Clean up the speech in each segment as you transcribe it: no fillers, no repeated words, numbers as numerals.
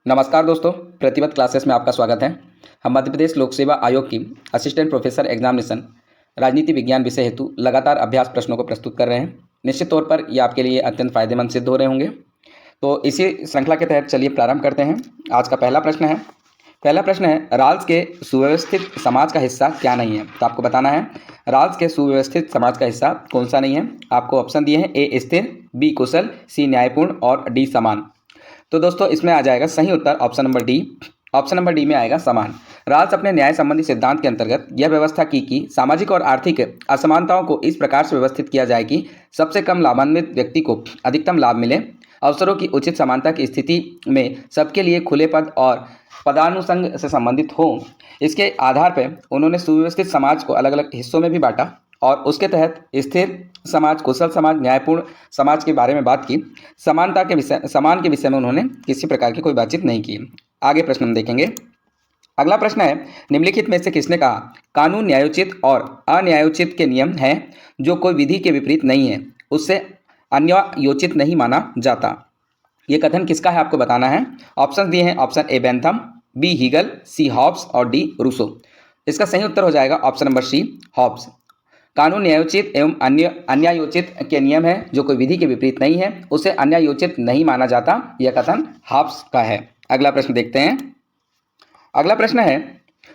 नमस्कार दोस्तों, प्रतिबद्ध क्लासेस में आपका स्वागत है। हम मध्य प्रदेश लोक सेवा आयोग की असिस्टेंट प्रोफेसर एग्जामिनेशन राजनीति विज्ञान विषय हेतु लगातार अभ्यास प्रश्नों को प्रस्तुत कर रहे हैं। निश्चित तौर पर ये आपके लिए अत्यंत फायदेमंद सिद्ध हो रहे होंगे। तो इसी श्रृंखला के तहत चलिए प्रारंभ करते हैं। आज का पहला प्रश्न है राल्स के सुव्यवस्थित समाज का हिस्सा क्या नहीं है। तो आपको बताना है राल्स के सुव्यवस्थित समाज का हिस्सा कौन सा नहीं है। आपको ऑप्शन दिए हैं ए स्थिर, बी कुशल, सी न्यायपूर्ण और डी समान। तो दोस्तों इसमें आ जाएगा सही उत्तर option number D. Option number D में आएगा समान। राल्स अपने न्याय संबंधी सिद्धांत के अंतर्गत यह व्यवस्था की कि सामाजिक और आर्थिक असमानताओं को इस प्रकार से व्यवस्थित किया जाए कि सबसे कम लाभान्वित व्यक्ति को अधिकतम लाभ मिले। अवसरों की उचित समानता की स्थिति में सबके लिए खुले पद और पदानुसंग से संबंधित हो। इसके आधार पर उन्होंने सुव्यवस्थित समाज को अलग अलग हिस्सों में भी बांटा और उसके तहत स्थिर समाज, कुशल समाज, न्यायपूर्ण समाज के बारे में बात की। समान के विषय में उन्होंने किसी प्रकार की कोई बातचीत नहीं की। आगे प्रश्न हम देखेंगे। अगला प्रश्न है निम्नलिखित में से किसने कहा कानून न्यायोचित और अन्यायोचित के नियम हैं जो कोई विधि के विपरीत नहीं है उससे अन्यायोचित नहीं माना जाता। ये कथन किसका है आपको बताना है। ऑप्शन दिए हैं option A Bentham, B Hegel, C Hobbes और डी रूसो। इसका सही उत्तर हो जाएगा ऑप्शन नंबर सी हॉब्स। कानून न्यायोचित एवं अन्यायोचित के नियम है जो कोई विधि के विपरीत नहीं है उसे अन्यायोचित नहीं माना जाता। यह कथन हॉब्स का है। अगला प्रश्न देखते हैं। अगला प्रश्न है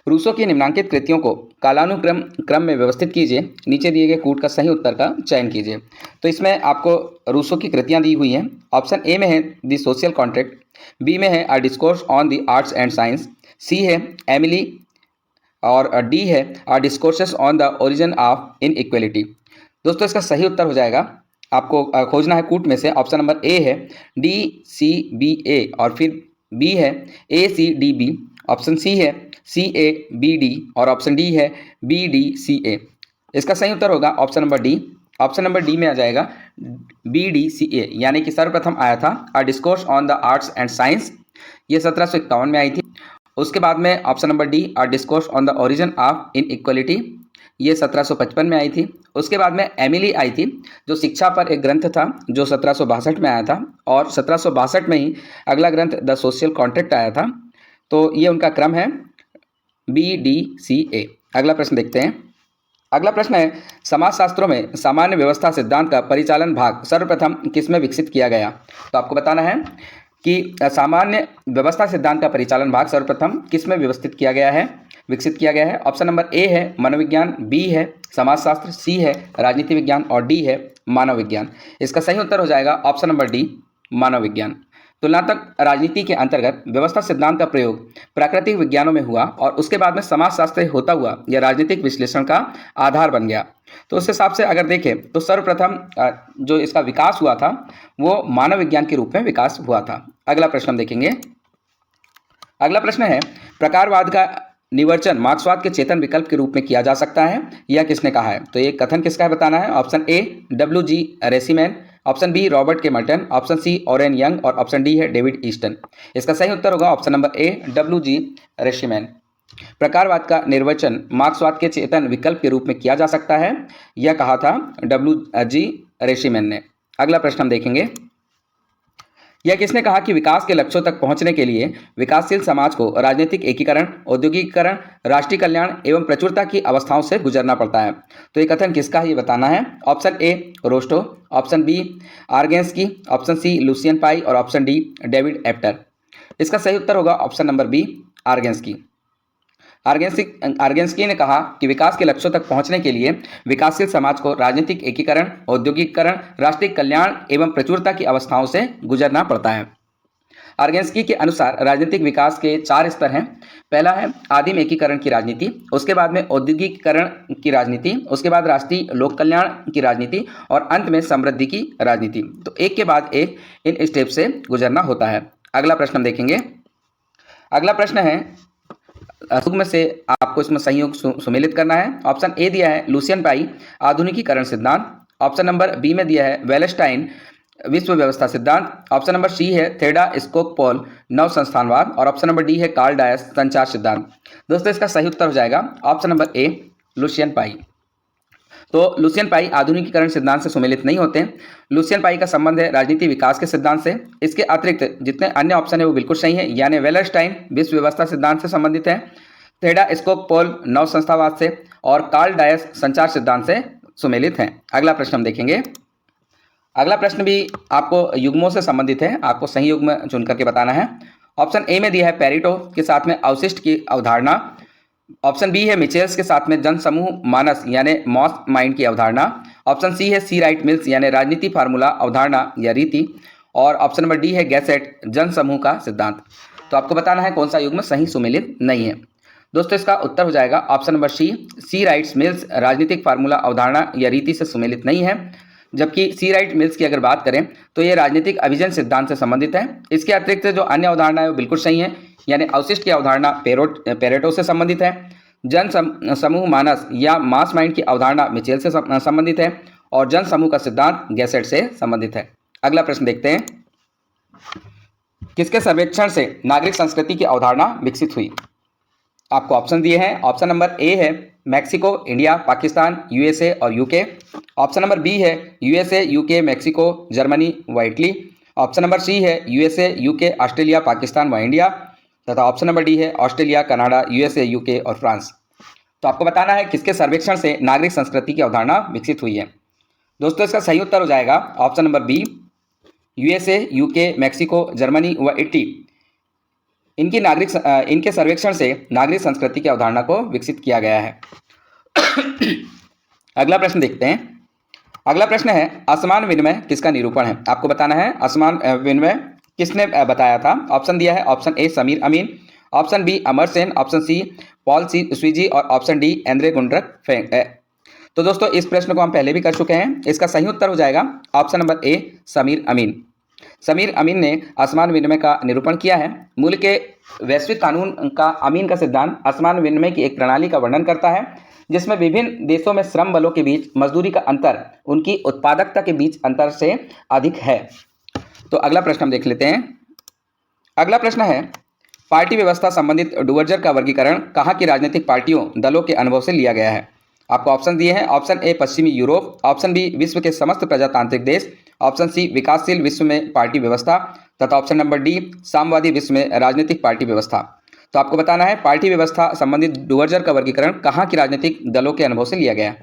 रूसो की निम्नांकित कृतियों को कालानुक्रम में व्यवस्थित कीजिए। नीचे दिए गए कूट का सही उत्तर का चयन कीजिए। तो इसमें आपको रूसो की कृतियां दी हुई हैं। ऑप्शन ए में है द सोशल कॉन्ट्रैक्ट, बी में है a discourse on the arts and science, C है एमिली और डी है are discourses on the origin of inequality. दोस्तों इसका सही उत्तर हो जाएगा, आपको खोजना है कूट में से। ऑप्शन नंबर ए है डी सी बी ए और फिर बी है A C D B, option C है सी ए बी डी और ऑप्शन डी है बी डी सी ए। इसका सही उत्तर होगा option number D. Option number D में आ जाएगा बी डी सी ए, यानी कि सर्वप्रथम आया था अ discourse on the arts and science, ये 1751 में आई थी। उसके बाद में option number D a discourse on the origin of inequality, ये 1755 में आई थी। उसके बाद में एमिली आई थी जो शिक्षा पर एक ग्रंथ था जो 1762 में आया था और 1762 में ही अगला ग्रंथ द सोशल कॉन्ट्रैक्ट आया था। तो ये उनका क्रम है बी डी सी ए। अगला प्रश्न देखते हैं। अगला प्रश्न है समाजशास्त्रों में सामान्य व्यवस्था सिद्धांत का परिचालन भाग सर्वप्रथम किसमें विकसित किया गया। तो आपको बताना है कि सामान्य व्यवस्था सिद्धांत का परिचालन भाग सर्वप्रथम किसमें विकसित किया गया है। ऑप्शन नंबर ए है मनोविज्ञान, बी है समाजशास्त्र, सी है राजनीति विज्ञान और डी है मानव विज्ञान। इसका सही उत्तर हो जाएगा ऑप्शन नंबर डी मानव विज्ञान। तुलनात्मक राजनीति के अंतर्गत व्यवस्था सिद्धांत का प्रयोग प्राकृतिक विज्ञानों में हुआ और उसके बाद में समाजशास्त्र होता हुआ यह राजनीतिक विश्लेषण का आधार बन गया। तो उस हिसाब से अगर देखें तो सर्वप्रथम जो इसका विकास हुआ था वो मानव विज्ञान के रूप में विकास हुआ था। अगला प्रश्न हम देखेंगे। अगला प्रश्न है प्रकारवाद का निवर्चन मार्क्सवाद के चेतन विकल्प के रूप में किया जा सकता है, यह किसने कहा है। तो ये कथन किसका है बताना है। Option A W G Runciman, option B Robert K Merton, option C Oran Young और ऑप्शन डी है डेविड ईस्टन। इसका सही उत्तर होगा option number A W G Runciman. प्रकारवाद का निर्वचन मार्क्सवाद के चेतन विकल्प के रूप में किया जा सकता है, यह कहा था डब्ल्यू जी रेसीमैन ने। अगला प्रश्न हम देखेंगे। यह किसने कहा कि विकास के लक्ष्यों तक पहुंचने के लिए विकासशील समाज को राजनीतिक एकीकरण, औद्योगिकीकरण, राष्ट्रीय कल्याण एवं प्रचुरता की अवस्थाओं से गुजरना पड़ता है। तो ये कथन किसका है ये बताना है। Option A Rostow, option B Organski, option C Lucian Pye और ऑप्शन डी डेविड एप्टर। इसका सही उत्तर होगा option number B Organski. Organski ने कहा कि विकास के लक्ष्यों तक पहुंचने के लिए विकासशील समाज को राजनीतिक एकीकरण, औद्योगिकीकरण, राष्ट्रीय कल्याण एवं प्रचुरता की अवस्थाओं से गुजरना पड़ता है। आर्गेंस्की के अनुसार राजनीतिक विकास के 4 स्तर हैं। पहला है आदिम एकीकरण की राजनीति, उसके बाद में औद्योगिकीकरण की राजनीति, उसके बाद राष्ट्रीय लोक कल्याण की राजनीति और अंत में समृद्धि की राजनीति। तो एक के बाद एक इन स्टेप से गुजरना होता है। अगला प्रश्न हम देखेंगे। अगला प्रश्न है में से आपको इसमें संयोग सुमेलित करना है। ऑप्शन ए दिया है लुसियन पाई आधुनिकीकरण सिद्धांत, ऑप्शन नंबर बी में दिया है वेलेस्टाइन विश्व व्यवस्था सिद्धांत, ऑप्शन नंबर सी है थेडा स्कोक पॉल नव संस्थानवाद और ऑप्शन नंबर डी है कार्ल डायस संचार सिद्धांत। दोस्तों इसका सही उत्तर हो जाएगा ऑप्शन नंबर ए लुसियन पाई। तो लुसियन पाई आधुनिकीकरण सिद्धांत से सुमेलित नहीं होते। लुसियन पाई का संबंध है राजनीति विकास के सिद्धांत से। इसके अतिरिक्त जितने अन्य ऑप्शन है वो बिल्कुल सही है, यानी वेलरस्टाइन विश्व व्यवस्था सिद्धांत से संबंधित है, थेडा स्कोक-पोल नव संस्थावाद से और कार्ल डायस संचार सिद्धांत से सुमेलित हैं। अगला प्रश्न हम देखेंगे। अगला प्रश्न भी आपको युग्मों से संबंधित है, आपको सही युग्म चुन करके बताना है। ऑप्शन ए में दिया है पेरेटो के साथ में अवशिष्ट की अवधारणा। ऑप्शन बी है मिचेल्स के साथ में जन समूह मानस यानी मॉस माइंड की अवधारणा। ऑप्शन सी है सी राइट मिल्स यानी राजनीति फार्मूला अवधारणा या रीति। और ऑप्शन नंबर डी है गैसेट जन समूह का सिद्धांत। तो आपको बताना है कौन सा युग्म सही सुमेलित नहीं है। दोस्तों इसका उत्तर हो जाएगा option number C Wright Mills राजनीतिक फार्मूला अवधारणा या रीति से सुमेलित नहीं है। जबकि सी राइट मिल्स की अगर बात करें तो ये राजनीतिक अभिजन सिद्धांत से संबंधित है। इसके अतिरिक्त जो अन्य अवधारणा है वो बिल्कुल सही है, यानी अवशिष्ट की अवधारणा पेरेटो से संबंधित है, जन समूह मानस या मास माइंड की अवधारणा मिचेल से संबंधित है और जन समूह का सिद्धांत गैसेट से संबंधित है। अगला प्रश्न देखते हैं। किसके सर्वेक्षण से नागरिक संस्कृति की अवधारणा विकसित हुई? आपको ऑप्शन दिए हैं। ऑप्शन नंबर ए है मैक्सिको, इंडिया, पाकिस्तान, यूएसए और यूके। ऑप्शन नंबर बी है यूएसए, यूके, मैक्सिको, जर्मनी व इटली। ऑप्शन नंबर सी है यूएसए, यूके, ऑस्ट्रेलिया, पाकिस्तान व इंडिया। तथा ऑप्शन नंबर डी है ऑस्ट्रेलिया, कनाडा, यूएसए, यूके और फ्रांस। तो आपको बताना है किसके सर्वेक्षण से नागरिक संस्कृति की अवधारणा विकसित हुई है। दोस्तों इसका सही उत्तर हो जाएगा option number B, USA, UK, Mexico, Germany व इटली। इनके सर्वेक्षण से नागरिक संस्कृति की अवधारणा को विकसित किया गया है। अगला प्रश्न देखते हैं। अगला प्रश्न है असमान विनिमय किसका निरूपण है? आपको बताना है असमान विनिमय किसने बताया था। ऑप्शन दिया है option A Samir Amin, option B Amar Sen, option C Paul Sweezy और ऑप्शन डी एंड्रे गुंड्रक फेंक। तो दोस्तों इस प्रश्न को हम पहले भी कर चुके हैं। इसका सही उत्तर हो जाएगा ऑप्शन नंबर ए समीर अमीन। समीर अमीन ने असमान विनिमय का निरूपण किया है। मूल के वैश्विक कानून का अमीन का सिद्धांत असमान विनिमय की एक प्रणाली का वर्णन करता है जिसमें विभिन्न देशों में श्रम बलों के बीच मजदूरी का अंतर उनकी उत्पादकता के बीच अंतर से अधिक है। तो अगला प्रश्न हम देख लेते हैं। अगला प्रश्न है पार्टी व्यवस्था संबंधित डुवर्जर का वर्गीकरण कहाँ की राजनीतिक पार्टियों दलों के अनुभव से लिया गया है? आपको ऑप्शन दिए हैं। ऑप्शन ए पश्चिमी यूरोप, ऑप्शन बी विश्व के समस्त प्रजातांत्रिक देश, ऑप्शन सी विकासशील विश्व में पार्टी व्यवस्था तथा ऑप्शन नंबर डी साम्यवादी विश्व में राजनीतिक पार्टी व्यवस्था। तो आपको बताना है पार्टी व्यवस्था संबंधित डुवर्जर का वर्गीकरण कहाँ की राजनीतिक दलों के अनुभव से लिया गया।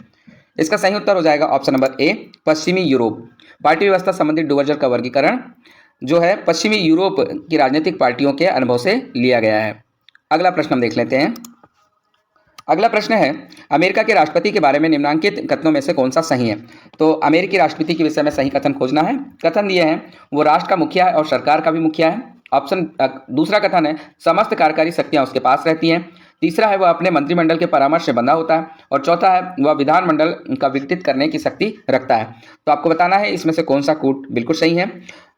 इसका सही उत्तर हो जाएगा ऑप्शन नंबर ए पश्चिमी यूरोप। पार्टी व्यवस्था संबंधित डुवर्जर का वर्गीकरण जो है पश्चिमी यूरोप की राजनीतिक पार्टियों के अनुभव से लिया गया है। अगला प्रश्न हम देख लेते हैं। अगला प्रश्न है अमेरिका के राष्ट्रपति के बारे में निम्नलिखित कथनों में से कौन सा सही है? तो अमेरिकी राष्ट्रपति के विषय में सही कथन खोजना है। कथन दिए हैं वो राष्ट्र का मुखिया है और सरकार का भी मुखिया है। ऑप्शन दूसरा कथन है समस्त कार्यकारी शक्तियां उसके पास रहती हैं। तीसरा है वह अपने मंत्रिमंडल के परामर्श से बंधा होता है और चौथा है वह विधानमंडल का विघटित करने की शक्ति रखता है। तो आपको बताना है इसमें से कौन सा कूट बिल्कुल सही है।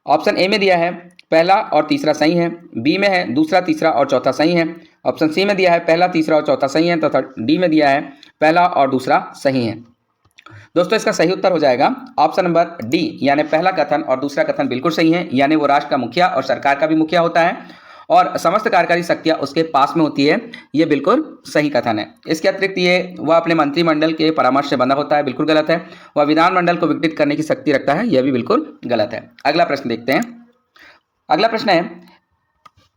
ऑप्शन ए में दिया है पहला और तीसरा सही है, बी में है दूसरा, तीसरा और चौथा सही है, ऑप्शन सी में दिया है पहला, तीसरा और चौथा सही है तथा डी में दिया है पहला और दूसरा सही है। दोस्तों इसका सही उत्तर हो जाएगा ऑप्शन नंबर डी, यानी पहला कथन और दूसरा कथन बिल्कुल सही है, यानी वो राष्ट्र का मुखिया और सरकार का भी मुखिया होता है और समस्त कार्यकारी शक्तियां उसके पास में होती है। ये बिल्कुल सही कथन है। इसके अतिरिक्त ये वह अपने मंत्रिमंडल के परामर्श से बंधा होता है, बिल्कुल गलत है। वह विधानमंडल को विघटित करने की शक्ति रखता है, यह भी बिल्कुल गलत है। अगला प्रश्न देखते हैं। अगला प्रश्न है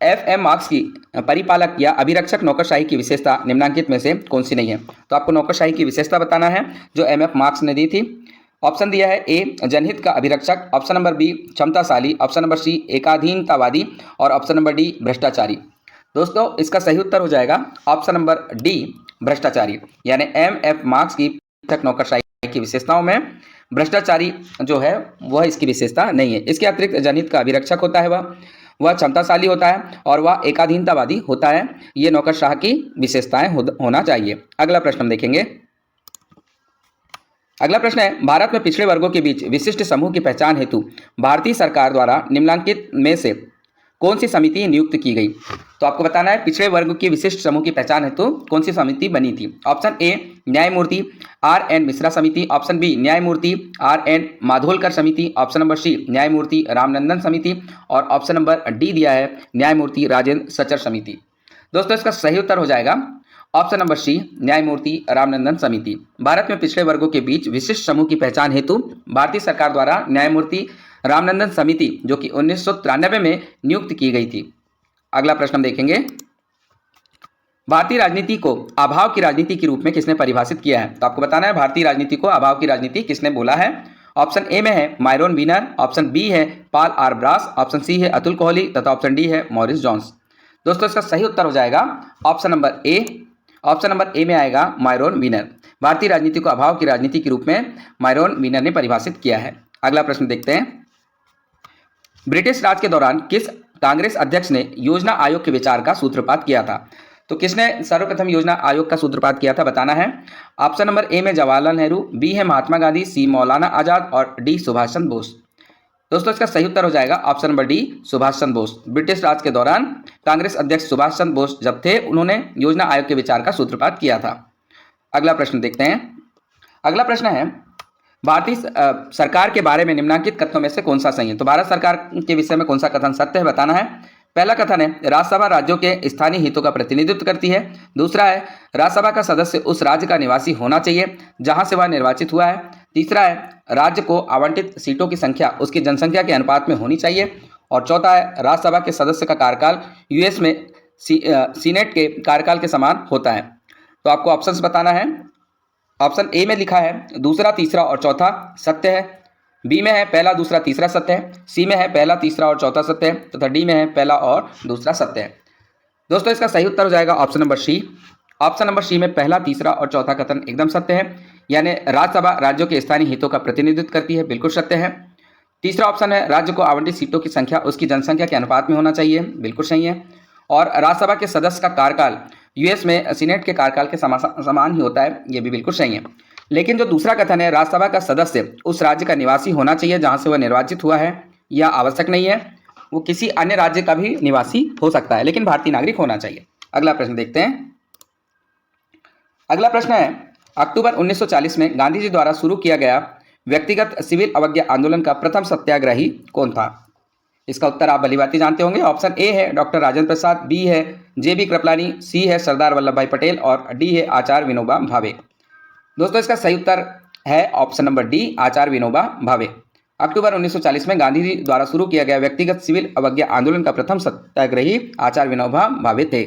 FM मार्क्स की परिपालक या अभिरक्षक नौकरशाही की विशेषता निम्नलिखित में से कौन सी नहीं है? तो आपको नौकरशाही की विशेषता बताना है जो MF मार्क्स ने दी थी। ऑप्शन दिया है ए जनहित का अभिरक्षक, ऑप्शन नंबर बी क्षमताशाली, ऑप्शन नंबर सी एकाधीनतावादी और ऑप्शन नंबर डी भ्रष्टाचारी। दोस्तों इसका सही उत्तर हो जाएगा ऑप्शन नंबर डी भ्रष्टाचारी, यानी MF मार्क्स की नौकरशाही की विशेषताओं में भ्रष्टाचारी जो है वह इसकी विशेषता नहीं है। इसके अतिरिक्त जनहित का अभिरक्षक होता है, वह क्षमताशाली होता है और वह एकाधीनतावादी होता है। ये नौकरशाह की विशेषताएं होना चाहिए। अगला प्रश्न हम देखेंगे। अगला प्रश्न है भारत में पिछड़े वर्गों के बीच विशिष्ट समूह की पहचान हेतु भारतीय सरकार द्वारा निम्नलिखित में से कौन सी समिति नियुक्त की गई? तो आपको बताना है पिछड़े वर्ग की विशिष्ट समूह की पहचान हेतु कौन सी समिति बनी थी। ऑप्शन ए न्यायमूर्ति RN मिश्रा समिति, ऑप्शन बी न्यायमूर्ति RN माधोलकर समिति, ऑप्शन नंबर सी न्यायमूर्ति रामनंदन समिति और ऑप्शन नंबर डी दिया है न्यायमूर्ति राजेंद्र सचर समिति। दोस्तों इसका सही उत्तर हो जाएगा ऑप्शन नंबर सी न्यायमूर्ति रामनंदन समिति। भारत में पिछड़े वर्गों के बीच विशिष्ट समूह की पहचान हेतु भारतीय सरकार द्वारा न्यायमूर्ति रामनंदन समिति जो कि 1993 में नियुक्त की गई थी। अगला प्रश्न हम देखेंगे, भारतीय राजनीति को अभाव की राजनीति के रूप में किसने परिभाषित किया है? तो आपको बताना है भारतीय राजनीति को अभाव की राजनीति किसने बोला है। ऑप्शन ए में है मायरोन वीनर, ऑप्शन बी है Paul R Brass, option C है अतुल कोहली तथा ऑप्शन डी है मॉरिस जोन्स। दोस्तों इसका सही उत्तर हो जाएगा option number A. Option number A में आएगा मायरोन वीनर। भारतीय राजनीति को अभाव की राजनीति के रूप में मायरोन वीनर ने परिभाषित किया है। अगला प्रश्न देखते हैं, ब्रिटिश राज के दौरान किस कांग्रेस अध्यक्ष ने योजना आयोग के विचार का सूत्रपात किया था? तो किसने सर्वप्रथम योजना आयोग का सूत्रपात किया था बताना है। ऑप्शन नंबर ए में जवाहरलाल नेहरू, बी है महात्मा गांधी, सी मौलाना आजाद और डी सुभाष चंद्र बोस। दोस्तों इसका सही उत्तर हो जाएगा option number D Subhash Chandra Bose. British राज के दौरान कांग्रेस अध्यक्ष सुभाष चंद्र बोस जब थे उन्होंने योजना आयोग के विचार का सूत्रपात किया था। अगला प्रश्न देखते हैं। अगला प्रश्न है, भारतीय सरकार के बारे में निम्नलिखित कथनों में से कौन सा सही है? तो भारत सरकार के विषय में कौन सा कथन सत्य है बताना है। पहला कथन है राज्यसभा राज्यों के स्थानीय हितों का प्रतिनिधित्व करती है। दूसरा है राज्यसभा का सदस्य उस राज्य का निवासी होना चाहिए जहां से वह निर्वाचित हुआ है। तीसरा है राज्य को आवंटित सीटों की संख्या उसकी जनसंख्या के अनुपात में होनी चाहिए। और चौथा है राज्यसभा के सदस्य का कार्यकाल यूएस में सीनेट के कार्यकाल के समान होता है। तो आपको ऑप्शंस बताना है। ऑप्शन ए में लिखा है दूसरा, तीसरा और चौथा सत्य है। बी में है पहला, दूसरा, तीसरा सत्य है। सी में है पहला, तीसरा और चौथा सत्य है तथा डी में है पहला और दूसरा सत्य है। दोस्तों इसका सही उत्तर हो जाएगा option number C. Option number C में पहला, तीसरा और चौथा कथन एकदम सत्य है, यानी राज्यसभा राज्यों के स्थानीय हितों का प्रतिनिधित्व करती है, बिल्कुल सत्य है। तीसरा ऑप्शन है राज्य को आवंटित सीटों की संख्या उसकी जनसंख्या के अनुपात में होना चाहिए, बिल्कुल सही है। और राज्यसभा के सदस्य का कार्यकाल यूएस में सीनेट के कार्यकाल के समान ही होता है, ये भी बिल्कुल सही है। लेकिन जो दूसरा कथन है राज्यसभा का सदस्य उस राज्य का निवासी होना चाहिए जहां से वह निर्वाचित हुआ है, यह आवश्यक नहीं है। वो किसी अन्य राज्य का भी निवासी हो सकता है लेकिन भारतीय नागरिक होना चाहिए। अगला प्रश्न देखते हैं। अगला प्रश्न है अक्टूबर 1940 में गांधी जी द्वारा शुरू किया गया व्यक्तिगत सिविल अवज्ञा आंदोलन का प्रथम सत्याग्रही कौन था? इसका उत्तर आप भलीभांति जानते होंगे। ऑप्शन ए है डॉक्टर राजेंद्र प्रसाद, बी है जे.बी. कृपलानी, सी है सरदार वल्लभ भाई पटेल और डी है आचार्य विनोबा भावे। दोस्तों इसका सही उत्तर है ऑप्शन नंबर डी आचार्य विनोबा भावे। अक्टूबर 1940 में गांधी जी द्वारा शुरू किया गया व्यक्तिगत सिविल अवज्ञा आंदोलन का प्रथम सत्याग्रही आचार्य विनोबा भावे थे।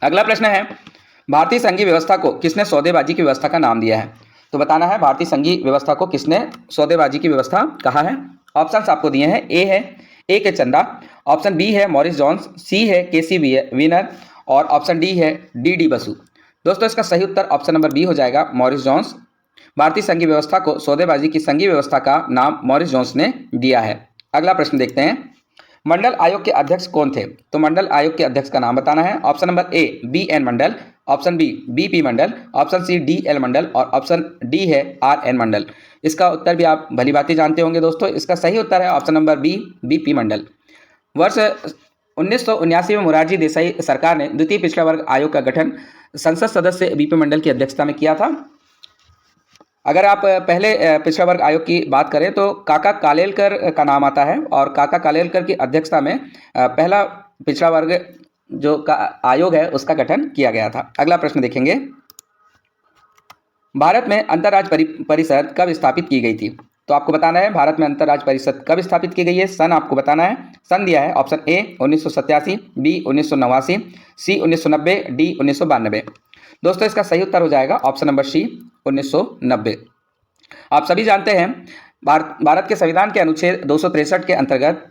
अगला प्रश्न है भारतीय संघीय व्यवस्था को किसने सौदेबाजी की व्यवस्था का नाम दिया है? तो बताना है भारतीय संघीय व्यवस्था को किसने सौदेबाजी की व्यवस्था कहा है। ऑप्शंस आपको दिए हैं। ए के चंदा, ऑप्शन बी है मॉरिस जोन्स, सी है केसी वीनर और ऑप्शन डी है डी बसु। दोस्तों इसका सही उत्तर ऑप्शन नंबर बी हो जाएगा मॉरिस जोन्स। भारतीय संघीय व्यवस्था को सौदेबाजी की संघीय व्यवस्था का नाम मॉरिस जोन्स ने दिया है। अगला प्रश्न देखते हैं मंडल आयोग के अध्यक्ष कौन थे? तो मंडल आयोग के अध्यक्ष का नाम बताना है। Option number A B N Mandal, option B P Mandal, option C D L Mandal और ऑप्शन डी है आर एन मंडल। इसका उत्तर भी आप भलीभांति जानते होंगे दोस्तों। इसका सही उत्तर है ऑप्शन नंबर बी पी मंडल। वर्ष 1979 में मोरारजी देसाई सरकार ने द्वितीय पिछड़ा वर्ग आयोग का गठन संसद सदस्य बीपी मंडल की अध्यक्षता में किया था। अगर आप पहले पिछड़ा वर्ग आयोग की बात करें तो काका कालेलकर का नाम आता है और काका कालेलकर की अध्यक्षता में पहला पिछड़ा वर्ग जो का आयोग है उसका गठन किया गया था। अगला प्रश्न देखेंगे भारत में अंतर्राज्य परिषद कब स्थापित की गई थी? तो आपको बताना है भारत में अंतर्राज्य परिषद कब स्थापित की गई है। सन आपको बताना है। सन दिया है option A 1987, B 1989, C 1990, D 1992। दोस्तों इसका सही उत्तर हो जाएगा ऑप्शन नंबर सी 1990। आप सभी जानते हैं भारत के संविधान के अनुच्छेद 263 के अंतर्गत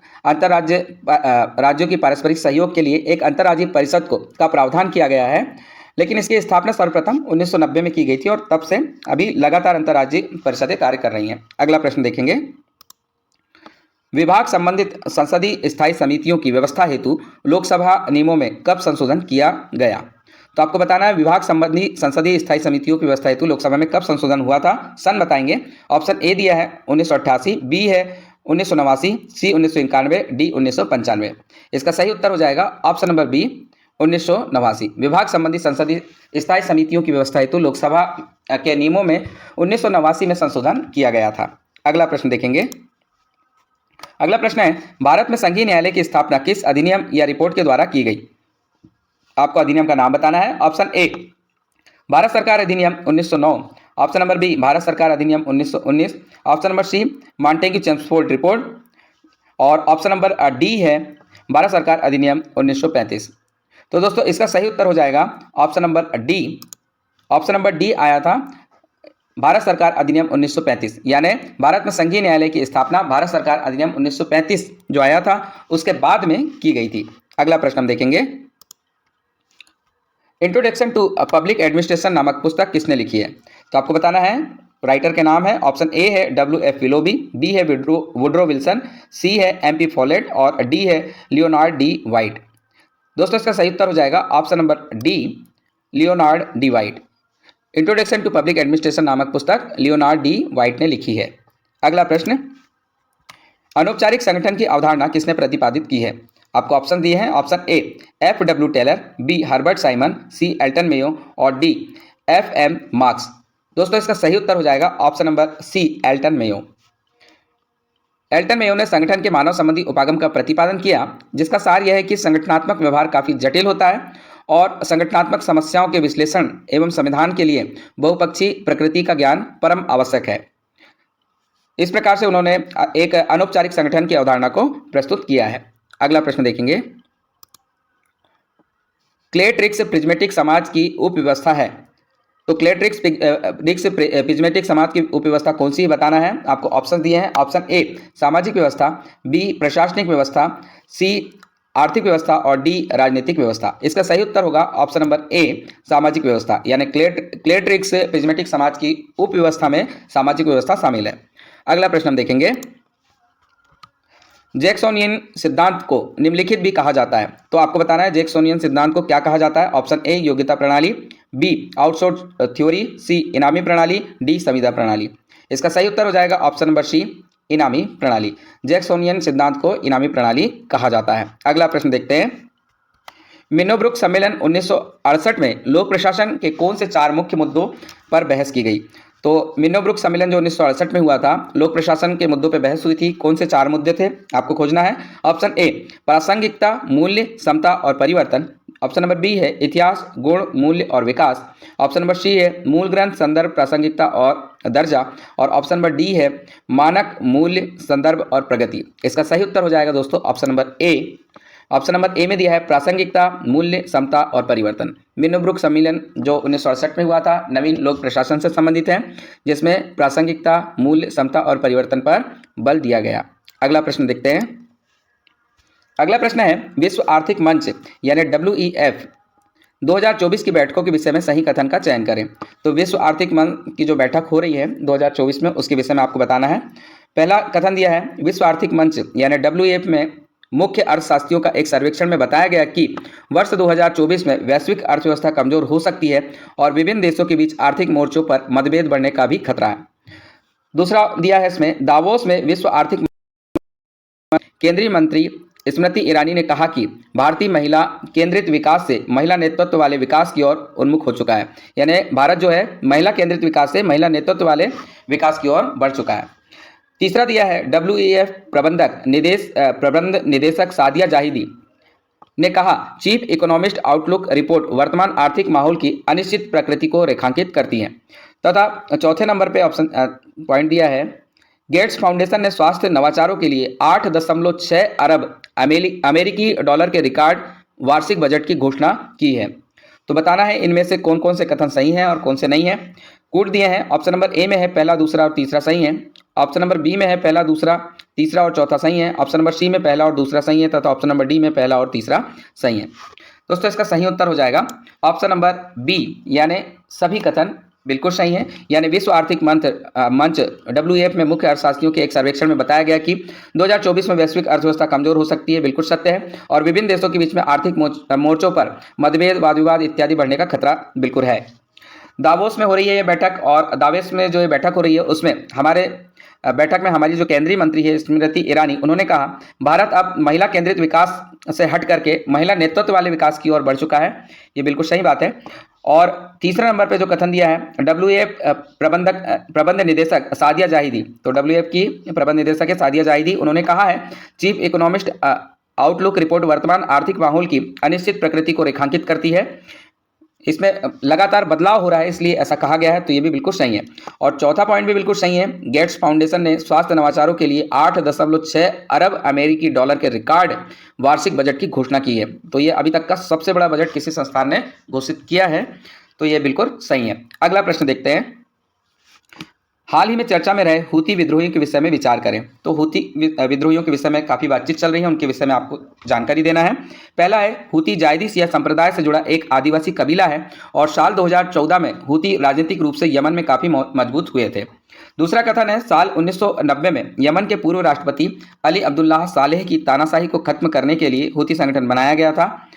राज्यों की पारस्परिक सहयोग के लिए एक अंतर्राज्यीय परिषद का प्रावधान किया गया है, लेकिन इसकी स्थापना सर्वप्रथम 1990 में की गई थी और तब से अभी लगातार अंतर्राज्यीय परिषदें कार्य कर रही हैं। अगला प्रश्न देखेंगे विभाग संबंधित संसदीय स्थायी समितियों की व्यवस्था हेतु लोकसभा नियमों में कब संशोधन किया गया? तो आपको बताना है विभाग संबंधी संसदीय स्थायी समितियों की व्यवस्था हेतु लोकसभा में कब संशोधन हुआ था। सन बताएंगे। ऑप्शन ए दिया है 1988, बी है 1989, सी 1991, डी 1995। इसका सही उत्तर हो जाएगा ऑप्शन नंबर बी 1989। विभाग संबंधी संसदीय स्थायी समितियों की व्यवस्था हेतु लोकसभा के नियमों में 1989 में संशोधन किया गया था। अगला प्रश्न देखेंगे। अगला प्रश्न है भारत में संघीय न्यायालय की स्थापना किस अधिनियम या रिपोर्ट के द्वारा की गई? आपको अधिनियम का नाम बताना है। ऑप्शन ए भारत सरकार अधिनियम 1909, ऑप्शन नंबर बी भारत सरकार अधिनियम 1919, option number C Montagu Chelmsford report, और ऑप्शन नंबर डी है भारत सरकार अधिनियम 1935। तो दोस्तों इसका सही उत्तर हो जाएगा option number D. Option number D आया था भारत सरकार अधिनियम 1935, यानी भारत में संघीय न्यायालय की स्थापना भारत सरकार अधिनियम 1935 जो आया था उसके बाद में की गई थी। अगला प्रश्न हम देखेंगे, इंट्रोडक्शन टू पब्लिक एडमिनिस्ट्रेशन नामक पुस्तक किसने लिखी है? तो आपको बताना है, राइटर के नाम है। ऑप्शन ए है W.F. विलोबी, बी है वुड्रो विल्सन, सी है M.P. फॉलेट और डी है लियोनार्ड डी वाइट। दोस्तों इसका सही उत्तर हो जाएगा option number D Leonard D White. Introduction to public administration नामक पुस्तक लियोनार्ड डी वाइट ने लिखी है। अगला प्रश्न, अनौपचारिक संगठन की अवधारणा किसने प्रतिपादित की है? आपको ऑप्शन दिए हैं। Option A F.W. Taylor, B Herbert Simon, C Elton Mayo और डी F.M. मार्क्स। दोस्तों इसका सही उत्तर हो जाएगा option number C Elton Mayo. Elton Mayo ने संगठन के मानव संबंधी उपागम का प्रतिपादन किया, जिसका सार यह है कि संगठनात्मक व्यवहार काफी जटिल होता है और संगठनात्मक समस्याओं के विश्लेषण एवं समाधान के लिए बहुपक्षीय प्रकृति का ज्ञान परम आवश्यक है। इस प्रकार से उन्होंने एक अनौपचारिक संगठन की अवधारणा को प्रस्तुत किया है। अगला प्रश्न देखेंगे, क्लेट्रिक्स प्रिज्मेटिक समाज की उपव्यवस्था है, तो क्लेट्रिक्स प्रिज्मेटिक समाज की उपव्यवस्था कौन सी बताना है? आपको ऑप्शन दिए हैं। ऑप्शन ए सामाजिक व्यवस्था, बी प्रशासनिक व्यवस्था, सी आर्थिक व्यवस्था और डी राजनीतिक व्यवस्था। इसका सही उत्तर होगा ऑप्शन नंबर ए सामाजिक व्यवस्था, यानी क्लेट्रिक्स प्रिज्मेटिक समाज की उपव्यवस्था में सामाजिक व्यवस्था शामिल है। अगला प्रश्न हम देखेंगे, जैक्सोनियन सिद्धांत को निम्नलिखित भी कहा जाता है, तो आपको बताना है जैक्सोनियन सिद्धांत को क्या कहा जाता है। ऑप्शन ए योग्यता प्रणाली, बी आउटसोर्स थ्योरी, सी इनामी प्रणाली, डी संविदा प्रणाली। इसका सही उत्तर हो जाएगा ऑप्शन नंबर सी इनामी प्रणाली। जैक्सोनियन सिद्धांत को इनामी प्रणाली कहा जाता है। अगला प्रश्न देखते हैं, मिनोब्रुक सम्मेलन 1968 में लोक प्रशासन के कौन से 4 मुख्य मुद्दों पर बहस की गई? तो मिनोब्रुक सम्मेलन जो 1968 में हुआ था, लोक प्रशासन के मुद्दों पर बहस हुई थी। कौन से 4 मुद्दे थे आपको खोजना है। ऑप्शन ए प्रासंगिकता, मूल्य, समता और परिवर्तन, ऑप्शन नंबर बी है इतिहास, गुण, मूल्य और विकास, ऑप्शन नंबर सी है मूल ग्रंथ, संदर्भ, प्रासंगिकता और दर्जा, और ऑप्शन नंबर डी है मानक, मूल्य, संदर्भ और प्रगति। इसका सही उत्तर हो जाएगा दोस्तों option number A. Option number A में दिया है प्रासंगिकता, मूल्य, समता और परिवर्तन। मिनोब्रुक सम्मेलन जो 1968 में हुआ था नवीन लोक प्रशासन से संबंधित है, जिसमें प्रासंगिकता, मूल्य, समता और परिवर्तन पर बल दिया गया। अगला प्रश्न देखते हैं, अगला प्रश्न है विश्व आर्थिक मंच यानी WEF 2024 की बैठकों के विषय में सही कथन का चयन करें। तो विश्व आर्थिक मंच की जो बैठक हो रही है 2024 में, उसके विषय में आपको बताना है। पहला कथन दिया है, विश्व आर्थिक मंच यानी WEF में मुख्य अर्थशास्त्रियों का एक सर्वेक्षण में बताया गया कि वर्ष 2024 में वैश्विक अर्थव्यवस्था कमजोर हो सकती है और विभिन्न देशों के बीच आर्थिक मोर्चों पर मतभेद बढ़ने का भी खतरा है। दूसरा दिया है इसमें, दावोस में विश्व आर्थिक केंद्रीय मंत्री स्मृति ईरानी ने कहा कि भारतीय महिला केंद्रित विकास से महिला नेतृत्व वाले विकास की ओर उन्मुख हो चुका है, यानी भारत जो है महिला केंद्रित विकास से महिला नेतृत्व वाले विकास की ओर बढ़ चुका है। तीसरा दिया है, WEF प्रबंध निदेशक सादिया जाहिदी ने कहा चीफ इकोनॉमिस्ट आउटलुक रिपोर्ट वर्तमान आर्थिक माहौल की अनिश्चित प्रकृति को रेखांकित करती है। तथा चौथे नंबर पे ऑप्शन पॉइंट दिया है, गेट्स फाउंडेशन ने स्वास्थ्य नवाचारों के लिए 8.6 अरब अमेरिकी डॉलर के रिकॉर्ड वार्षिक बजट की घोषणा की है। तो बताना है इनमें से कौन कौन से कथन सही हैं और कौन से नहीं हैं। कूट दिए हैं, ऑप्शन नंबर ए में है पहला, दूसरा और तीसरा सही है, ऑप्शन नंबर बी में है पहला, दूसरा, तीसरा और चौथा सही है, ऑप्शन नंबर सी में पहला और दूसरा सही है तथा ऑप्शन नंबर डी में पहला और तीसरा सही है। दोस्तों इसका सही उत्तर हो जाएगा ऑप्शन नंबर बी, यानी सभी कथन बिल्कुल सही है। यानी विश्व आर्थिक मंच WEF में मुख्य अर्थशास्त्रियों के एक सर्वेक्षण में बताया गया कि 2024 में वैश्विक अर्थव्यवस्था कमजोर हो सकती है, बिल्कुल सत्य है, और विभिन्न देशों के बीच में आर्थिक मोर्चों पर मतभेद, वाद विवाद इत्यादि बढ़ने का खतरा बिल्कुल है। दावोस में हो रही है ये बैठक, और दावोस में जो ये बैठक हो रही है उसमें बैठक में हमारी जो केंद्रीय मंत्री है स्मृति ईरानी, उन्होंने कहा भारत अब महिला केंद्रित विकास से हट करके महिला नेतृत्व वाले विकास की ओर बढ़ चुका है। ये बिल्कुल सही बात है। और तीसरा नंबर पे जो कथन दिया है, WEF प्रबंध निदेशक सादिया जाहिदी, तो WEF की प्रबंध निदेशक है सादिया जाहिदी, उन्होंने कहा है चीफ इकोनॉमिस्ट आउटलुक रिपोर्ट वर्तमान आर्थिक माहौल की अनिश्चित प्रकृति को रेखांकित करती है। इसमें लगातार बदलाव हो रहा है इसलिए ऐसा कहा गया है, तो ये भी बिल्कुल सही है। और चौथा पॉइंट भी बिल्कुल सही है, गेट्स फाउंडेशन ने स्वास्थ्य नवाचारों के लिए 8.6 अरब अमेरिकी डॉलर के रिकॉर्ड वार्षिक बजट की घोषणा की है। तो ये अभी तक का सबसे बड़ा बजट किसी संस्थान ने घोषित किया है, तो ये बिल्कुल सही है। अगला प्रश्न देखते हैं, हाल ही में चर्चा में रहे हूती विद्रोहियों के विषय में विचार करें। तो हूती विद्रोहियों के विषय में काफ़ी बातचीत चल रही है, उनके विषय में आपको जानकारी देना है। पहला है, हूती जायदी शिया संप्रदाय से जुड़ा एक आदिवासी कबीला है और साल 2014 में हूती राजनीतिक रूप से यमन में काफ़ी मजबूत हुए थे। दूसरा कथन है, साल 1990 में यमन के पूर्व राष्ट्रपति अली अब्दुल्लाह सालेह की तानाशाही को खत्म करने के लिए हूती संगठन बनाया गया था।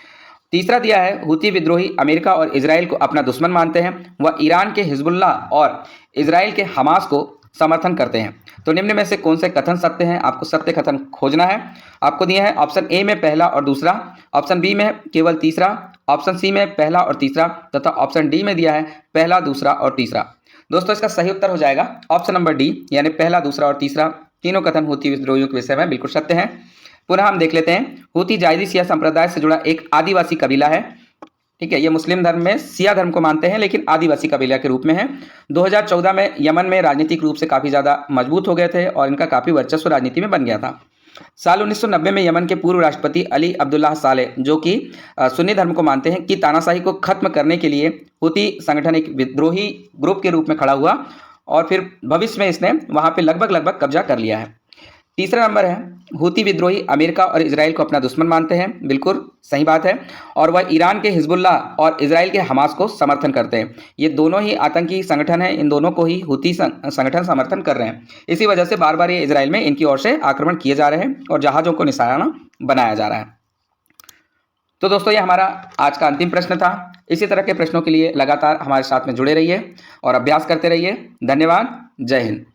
तीसरा दिया है, हूती विद्रोही अमेरिका और इजराइल को अपना दुश्मन मानते हैं, वह ईरान के हिजबुल्लाह और इजराइल के हमास को समर्थन करते हैं। तो निम्न में से कौन से कथन सत्य हैं, आपको सत्य कथन खोजना है। आपको दिया है ऑप्शन ए में पहला और दूसरा, ऑप्शन बी में केवल तीसरा, ऑप्शन सी में पहला और तीसरा तथा ऑप्शन डी में दिया है पहला, दूसरा और तीसरा। दोस्तों इसका सही उत्तर हो जाएगा ऑप्शन नंबर डी, यानी पहला, दूसरा और तीसरा तीनों कथन हूती विद्रोहियों के विषय में बिल्कुल सत्य हैं। पुनः हम देख लेते हैं, हूती जायदी शिया संप्रदाय से जुड़ा एक आदिवासी कबीला है। ठीक है, ये मुस्लिम धर्म में शिया धर्म को मानते हैं लेकिन आदिवासी कबीला के रूप में है। 2014 में यमन में राजनीतिक रूप से काफ़ी ज़्यादा मजबूत हो गए थे और इनका काफ़ी वर्चस्व राजनीति में बन गया था। साल 1990 में यमन के पूर्व राष्ट्रपति अली अब्दुल्लाह सालेह, जो कि सुन्नी धर्म को मानते हैं, कि तानाशाही को खत्म करने के लिए हूती संगठन एक विद्रोही ग्रुप के रूप में खड़ा हुआ और फिर भविष्य में इसने वहाँ पे लगभग कब्जा कर लिया है। तीसरा नंबर है, हूती विद्रोही अमेरिका और इजराइल को अपना दुश्मन मानते हैं, बिल्कुल सही बात है। और वह ईरान के हिजबुल्लाह और इजराइल के हमास को समर्थन करते हैं। ये दोनों ही आतंकी संगठन हैं, इन दोनों को ही हूती संगठन समर्थन कर रहे हैं। इसी वजह से बार बार ये इजराइल में इनकी ओर से आक्रमण किए जा रहे हैं और जहाज़ों को निशाना बनाया जा रहा है। तो दोस्तों ये हमारा आज का अंतिम प्रश्न था। इसी तरह के प्रश्नों के लिए लगातार हमारे साथ में जुड़े रहिए और अभ्यास करते रहिए। धन्यवाद। जय हिंद।